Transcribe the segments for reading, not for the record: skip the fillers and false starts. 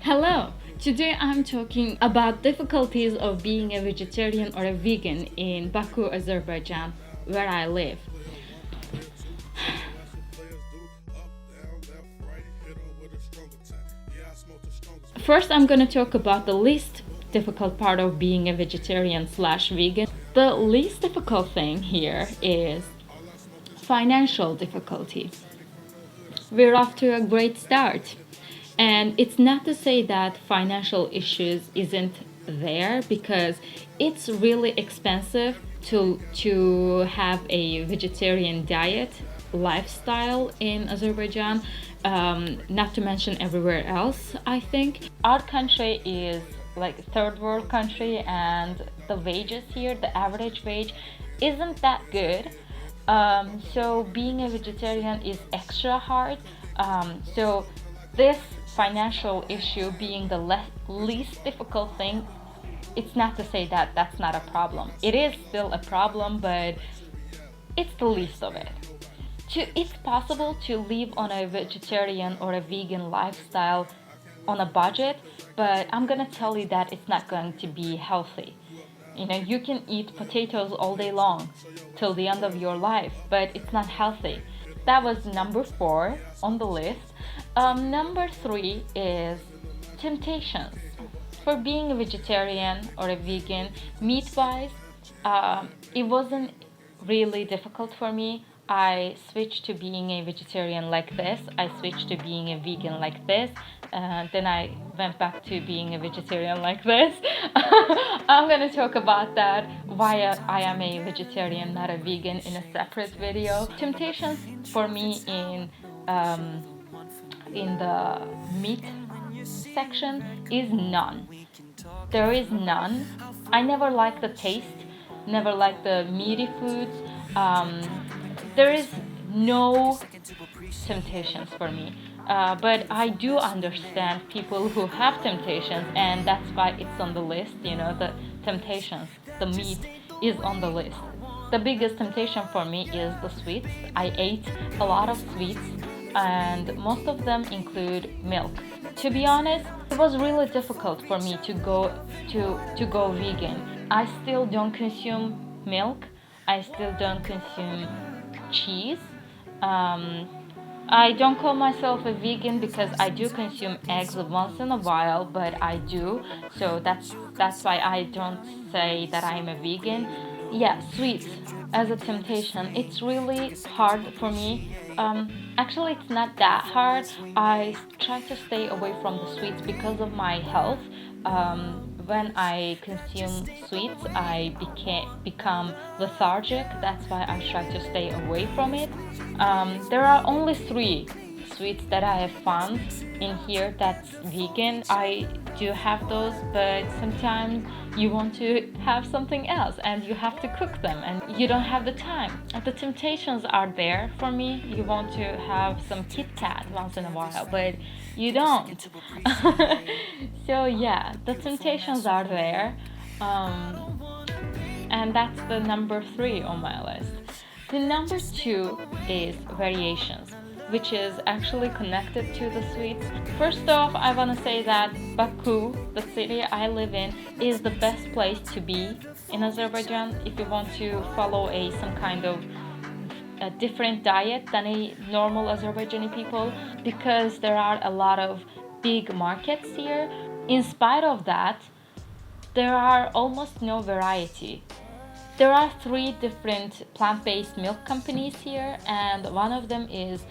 Hello! Today I'm talking about difficulties of being a vegetarian or a vegan in Baku, Azerbaijan, where I live. First, I'm going to talk about the least difficult part of being a vegetarian slash vegan. The least difficult thing here is financial difficulty. We're off to a great start. And it's not to say that financial issues isn't there, because it's really expensive to have a vegetarian diet lifestyle in Azerbaijan, not to mention everywhere else. I think our country is like a third world country, and the wages here, the average wage, isn't that good. So being a vegetarian is extra hard. So this financial issue being the least difficult thing, it's not to say that that's not a problem. It is still a problem, but it's the least of it. It's possible to live on a vegetarian or a vegan lifestyle on a budget, but I'm gonna tell you that it's not going to be healthy. You can eat potatoes all day long till the end of your life, but it's not healthy. That was number 4 on the list. Number 3 is temptations. For being a vegetarian or a vegan, meat-wise, it wasn't really difficult for me. I switched to being a vegetarian like this. I switched to being a vegan like this. Then I went back to being a vegetarian like this. I'm gonna talk about that, why I am a vegetarian, not a vegan, in a separate video. Temptations for me in the meat section is none. There is none. I never liked the taste, never liked the meaty foods. There is no temptations for me. But I do understand people who have temptations, and that's why it's on the list. The temptations, the meat is on the list. The biggest temptation for me is the sweets. I ate a lot of sweets, and most of them include milk. To be honest, it was really difficult for me to go vegan. I still don't consume milk. I still don't consume cheese. I don't call myself a vegan because I do consume eggs once in a while, but I do. So that's why I don't say that I'm a vegan. Yeah, sweets as a temptation. It's really hard for me. Actually, it's not that hard. I try to stay away from the sweets because of my health. When I consume sweets, I become lethargic. That's why I try to stay away from it. There are only 3 sweets that I have found in here that's vegan. I do have those, but sometimes you want to have something else and you have to cook them and you don't have the time. The temptations are there for me. You want to have some Kit Kat once in a while, but you don't. So yeah, the temptations are there. And that's the number 3 on my list. The number 2 is variations, which is actually connected to the sweets. First off, I want to say that Baku, the city I live in, is the best place to be in Azerbaijan if you want to follow some kind of a different diet than a normal Azerbaijani people, because there are a lot of big markets here. In spite of that, there are almost no variety. There are 3 different plant-based milk companies here, and one of them is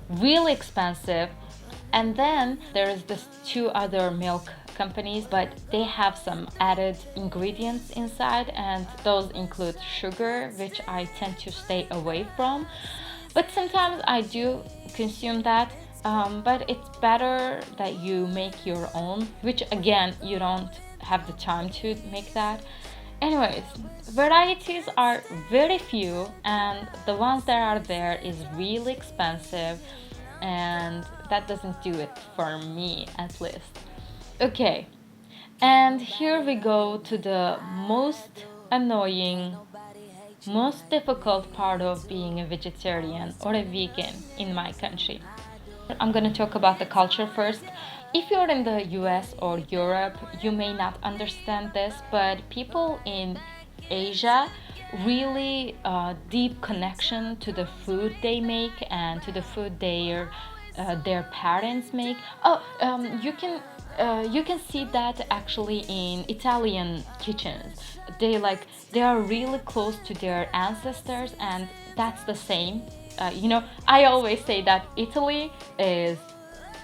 really expensive. And then there's this 2 other milk companies, but they have some added ingredients inside, and those include sugar, which I tend to stay away from. But sometimes I do consume that. But it's better that you make your own, which again, you don't have the time to make that. Anyways, varieties are very few, and the ones that are there is really expensive, and that doesn't do it for me, at least. Okay, and here we go to the most annoying, most difficult part of being a vegetarian or a vegan in my country. I'm going to talk about the culture first. If you're in the US or Europe, you may not understand this, but people in Asia really deep connection to the food they make and to the food their parents make. You can see that actually in Italian kitchens. They are really close to their ancestors, and that's the same. I always say that Italy is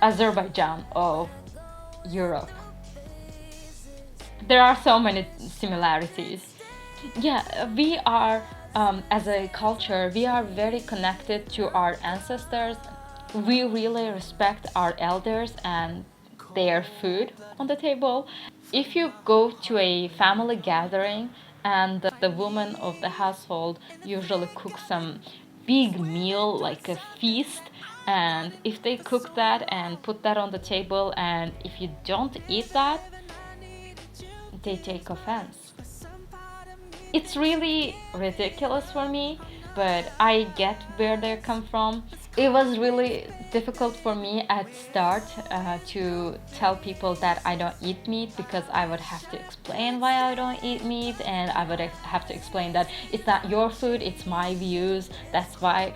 Azerbaijan of Europe. There are so many similarities. Yeah, we are, as a culture, we are very connected to our ancestors. We really respect our elders and their food on the table. If you go to a family gathering and the woman of the household usually cooks some big meal like a feast, and if they cook that and put that on the table, and if you don't eat that, they take offense. It's really ridiculous for me, but I get where they come from. It was really difficult for me at start to tell people that I don't eat meat, because I would have to explain why I don't eat meat, and I would have to explain that it's not your food, it's my views. That's why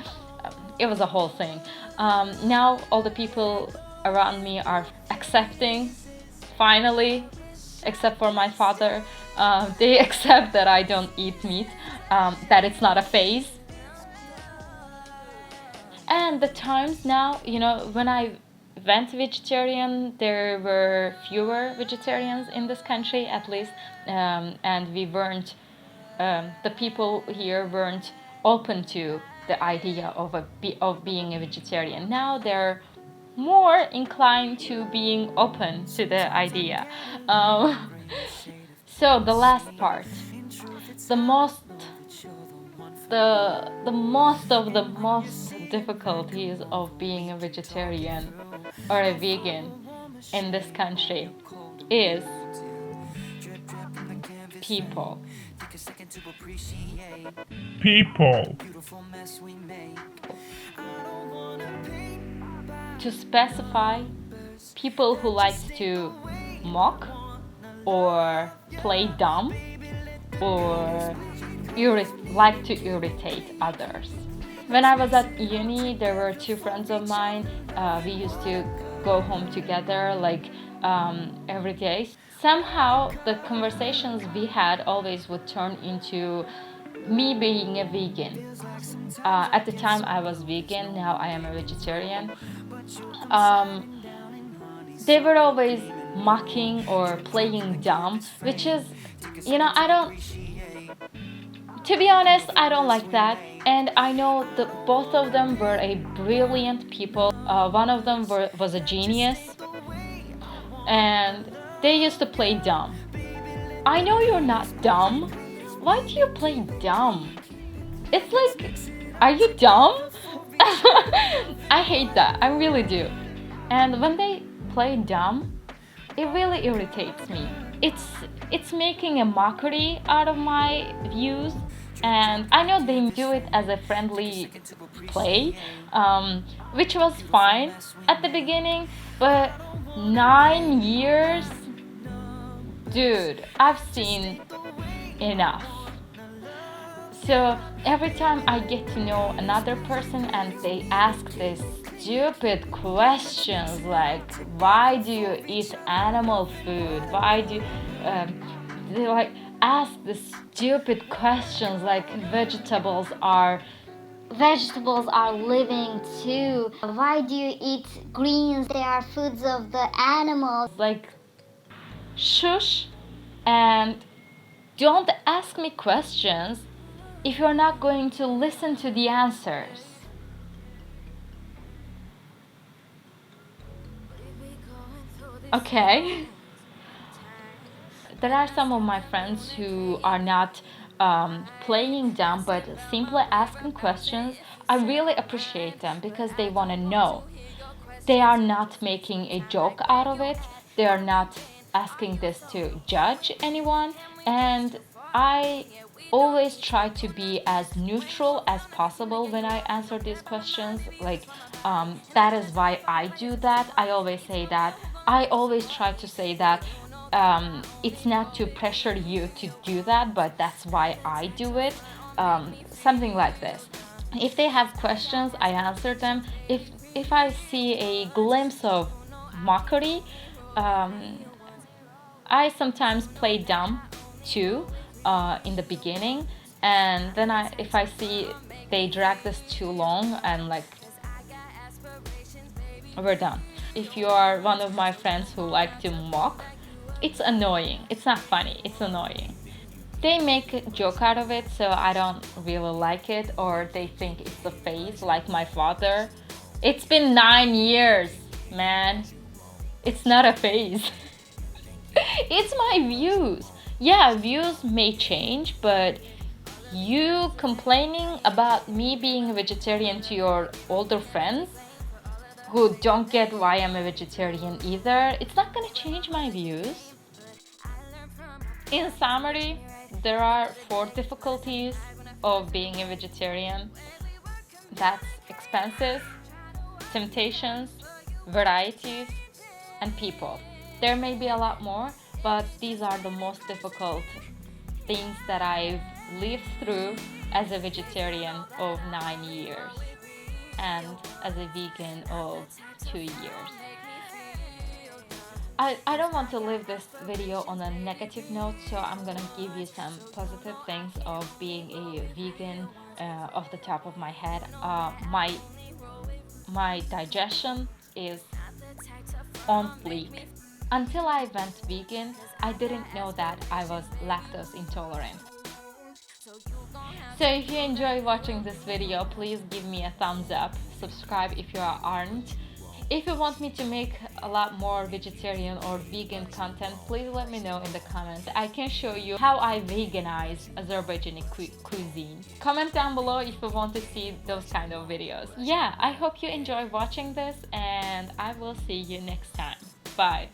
it was a whole thing. Now all the people around me are accepting, finally, except for my father. They accept that I don't eat meat, that it's not a phase. And the times now, when I went vegetarian, there were fewer vegetarians in this country, at least, and the people here weren't open to the idea of being a vegetarian. Now they're more inclined to being open to the idea. Um, so the last part, the most the most difficulties of being a vegetarian or a vegan in this country is people. People. To specify, people who like to mock or play dumb or like to irritate others. When I was at uni, there were two friends of mine. We used to go home together every day. Somehow the conversations we had always would turn into me being a vegan. At the time I was vegan, now I am a vegetarian. Um, they were always mocking or playing dumb, which is, I don't, to be honest, I don't like that. And I know that both of them were a brilliant people. One of them was a genius, and they used to play dumb. I know you're not dumb. Why do you play dumb? It's like, are you dumb? I hate that. I really do. And when they play dumb, it really irritates me. It's making a mockery out of my views, and I know they do it as a friendly play, which was fine at the beginning, but 9 years, dude, I've seen enough. So every time I get to know another person and they ask these stupid questions like, why do you eat animal food? Why do they ask the stupid questions like Vegetables are living too. Why do you eat greens? They are foods of the animals. like shush, and don't ask me questions if you're not going to listen to the answers. Okay? There are some of my friends who are not playing dumb but simply asking questions. I really appreciate them because they want to know. They are not making a joke out of it. They are not asking this to judge anyone. And I always try to be as neutral as possible when I answer these questions. Like, that is why I do that. I always say that. I always try to say that it's not to pressure you to do that, but that's why I do it. Something like this. If they have questions, I answer them. If I see a glimpse of mockery, um, I sometimes play dumb too in the beginning, and then if I see they drag this too long, I'm like, we're done. If you are one of my friends who like to mock, it's annoying. It's not funny. It's annoying. They make a joke out of it, so I don't really like it, or they think it's a phase, like my father. It's been 9 years, man. It's not a phase. It's my views. Yeah, views may change, but you complaining about me being a vegetarian to your older friends who don't get why I'm a vegetarian either, it's not gonna change my views. In summary, there are 4 difficulties of being a vegetarian. That's expenses, temptations, varieties, and people. There may be a lot more, but these are the most difficult things that I've lived through as a vegetarian of 9 years and as a vegan of 2 years. I don't want to leave this video on a negative note, so I'm gonna give you some positive things of being a vegan off the top of my head. My digestion is on fleek. Until I went vegan, I didn't know that I was lactose intolerant. So if you enjoy watching this video, please give me a thumbs up, subscribe if you aren't. If you want me to make a lot more vegetarian or vegan content, please let me know in the comments. I can show you how I veganize Azerbaijani cuisine. Comment down below if you want to see those kind of videos. Yeah, I hope you enjoy watching this, and I will see you next time. Bye.